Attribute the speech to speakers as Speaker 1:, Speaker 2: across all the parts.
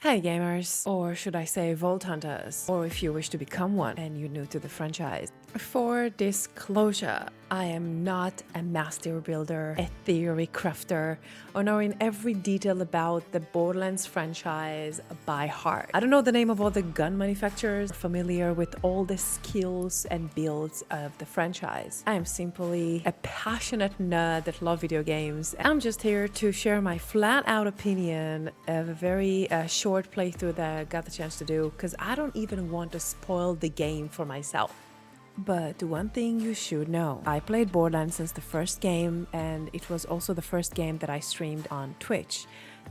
Speaker 1: Hey gamers, or should I say Vault Hunters, or if you wish to become one and you're new to the franchise. For disclosure, I am not a master builder, a theory crafter, or knowing every detail about the Borderlands franchise by heart. I don't know the name of all the gun manufacturers, familiar with all the skills and builds of the franchise. I am simply a passionate nerd that loves video games. I'm just here to share my flat out opinion of a very short playthrough that I got the chance to do, because I don't even want to spoil the game for myself. But one thing you should know, I played Borderlands since the first game, and it was also the first game that I streamed on Twitch.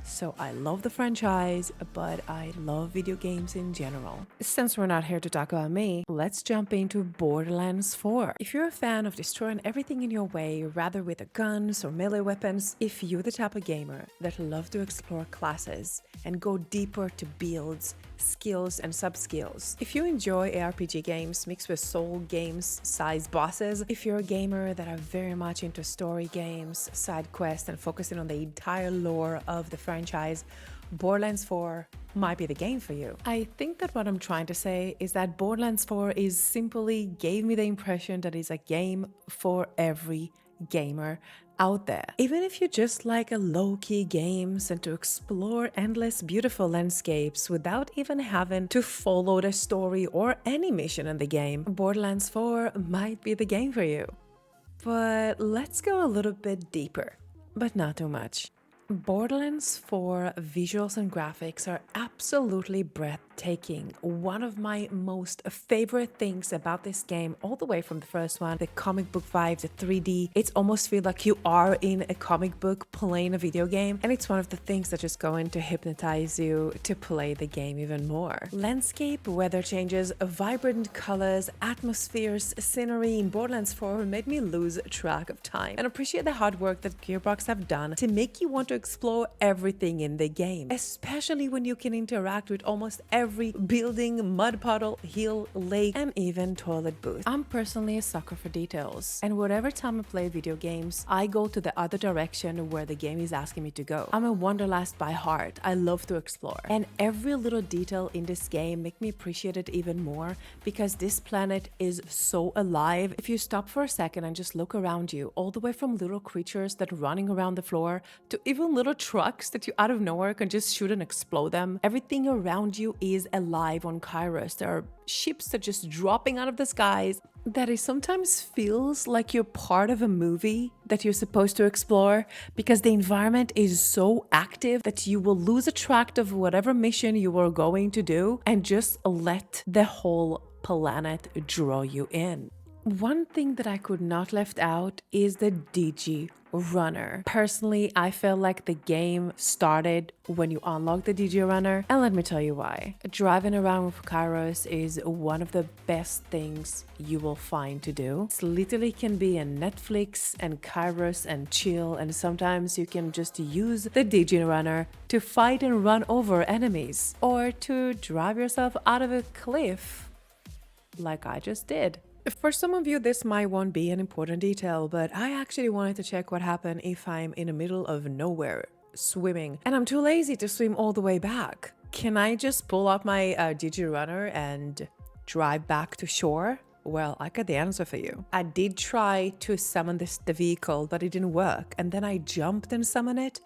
Speaker 1: So I love the franchise, but I love video games in general. Since we're not here to talk about me, let's jump into Borderlands 4. If you're a fan of destroying everything in your way, rather with guns or melee weapons, if you're the type of gamer that love to explore classes and go deeper to builds, skills and sub-skills, if you enjoy ARPG games mixed with soul games sized bosses, if you're a gamer that are very much into story games, side quests and focusing on the entire lore of the franchise, Borderlands 4 might be the game for you. I think that what I'm trying to say is that Borderlands 4 is simply gave me the impression that it's a game for every gamer out there. Even if you just like a low-key games and to explore endless beautiful landscapes without even having to follow the story or any mission in the game, Borderlands 4 might be the game for you. But let's go a little bit deeper, but not too much. Borderlands 4 visuals and graphics are absolutely breathtaking. One of my most favorite things about this game, all the way from the first one, the comic book vibe, the 3D, it's almost feel like you are in a comic book playing a video game, and it's one of the things that just going to hypnotize you to play the game even more. Landscape, weather changes, vibrant colors, atmospheres, scenery in Borderlands 4 made me lose track of time and appreciate the hard work that Gearbox have done to make you want to explore everything in the game, especially when you can interact with almost every building, mud puddle, hill, lake, and even toilet booth. I'm personally a sucker for details, and whatever time I play video games, I go to the other direction where the game is asking me to go. I'm a wanderlust by heart. I love to explore, and every little detail in this game make me appreciate it even more because this planet is so alive. If you stop for a second and just look around you, all the way from little creatures that are running around the floor to even little trucks that you out of nowhere can just shoot and explode them. Everything around you is alive on Kairos. There are ships that are just dropping out of the skies. That it sometimes feels like you're part of a movie that you're supposed to explore because the environment is so active that you will lose a track of whatever mission you were going to do and just let the whole planet draw you in. One thing that I could not left out is the DG Runner. Personally, I felt like the game started when you unlock the DG Runner, and let me tell you why. Driving around with Kairos is one of the best things you will find to do. It literally can be a Netflix and Kairos and chill, and sometimes you can just use the DG Runner to fight and run over enemies, or to drive yourself out of a cliff like I just did. For some of you, this might won't be an important detail, but I actually wanted to check what happened if I'm in the middle of nowhere swimming and I'm too lazy to swim all the way back. Can I just pull up my DG Runner and drive back to shore? Well, I got the answer for you. I did try to summon the vehicle, but it didn't work. And then I jumped and summoned it.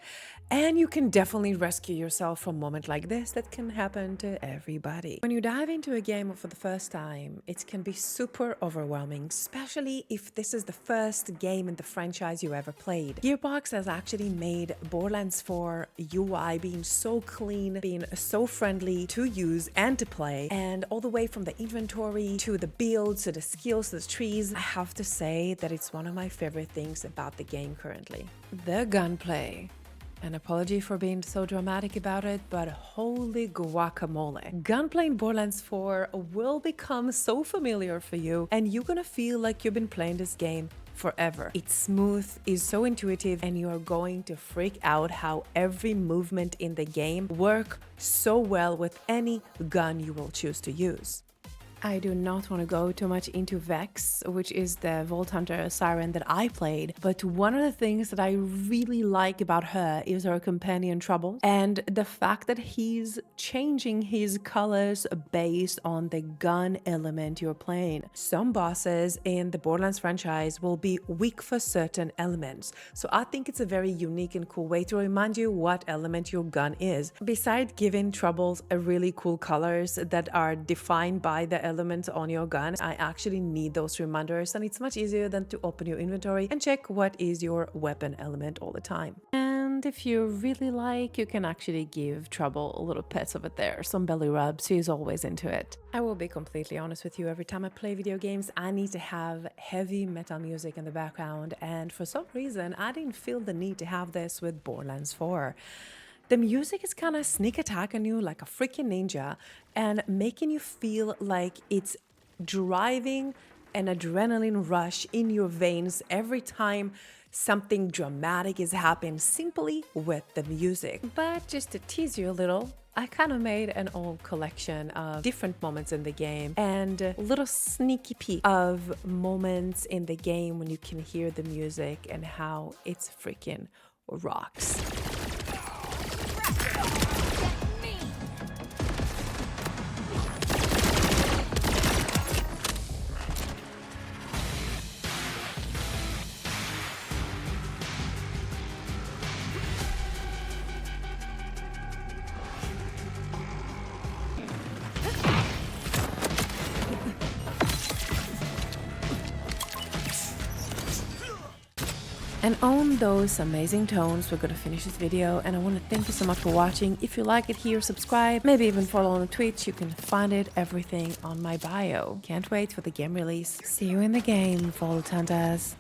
Speaker 1: And you can definitely rescue yourself from a moment like this that can happen to everybody. When you dive into a game for the first time, it can be super overwhelming, especially if this is the first game in the franchise you ever played. Gearbox has actually made Borderlands 4 UI being so clean, being so friendly to use and to play, and all the way from the inventory to the builds to the skills to the trees. I have to say that it's one of my favorite things about the game currently. The gunplay. An apology for being so dramatic about it, but holy guacamole. Gunplay in Borderlands 4 will become so familiar for you, and you're gonna feel like you've been playing this game forever. It's smooth, it's so intuitive, and you are going to freak out how every movement in the game works so well with any gun you will choose to use. I do not want to go too much into Vex, which is the Vault Hunter siren that I played, but one of the things that I really like about her is her companion Trouble, and the fact that he's changing his colors based on the gun element you're playing. Some bosses in the Borderlands franchise will be weak for certain elements, so I think it's a very unique and cool way to remind you what element your gun is. Besides giving Troubles a really cool colors that are defined by the elements on your gun, I actually need those reminders, and it's much easier than to open your inventory and check what is your weapon element all the time. And if you really like, you can actually give Trouble a little pets over there, some belly rubs. He's always into it. I will be completely honest with you, every time I play video games, I need to have heavy metal music in the background, and for some reason, I didn't feel the need to have this with Borderlands 4. The music is kind of sneak attack on you like a freaking ninja and making you feel like it's driving an adrenaline rush in your veins every time something dramatic is happening simply with the music. But just to tease you a little, I kind of made an old collection of different moments in the game and a little sneaky peek of moments in the game when you can hear the music and how it's freaking rocks. And on those amazing tones, we're gonna finish this video, and I want to thank you so much for watching. If you like it here, subscribe, maybe even follow on Twitch. You can find everything on my bio. Can't wait for the game release. See you in the game, Vault Hunters.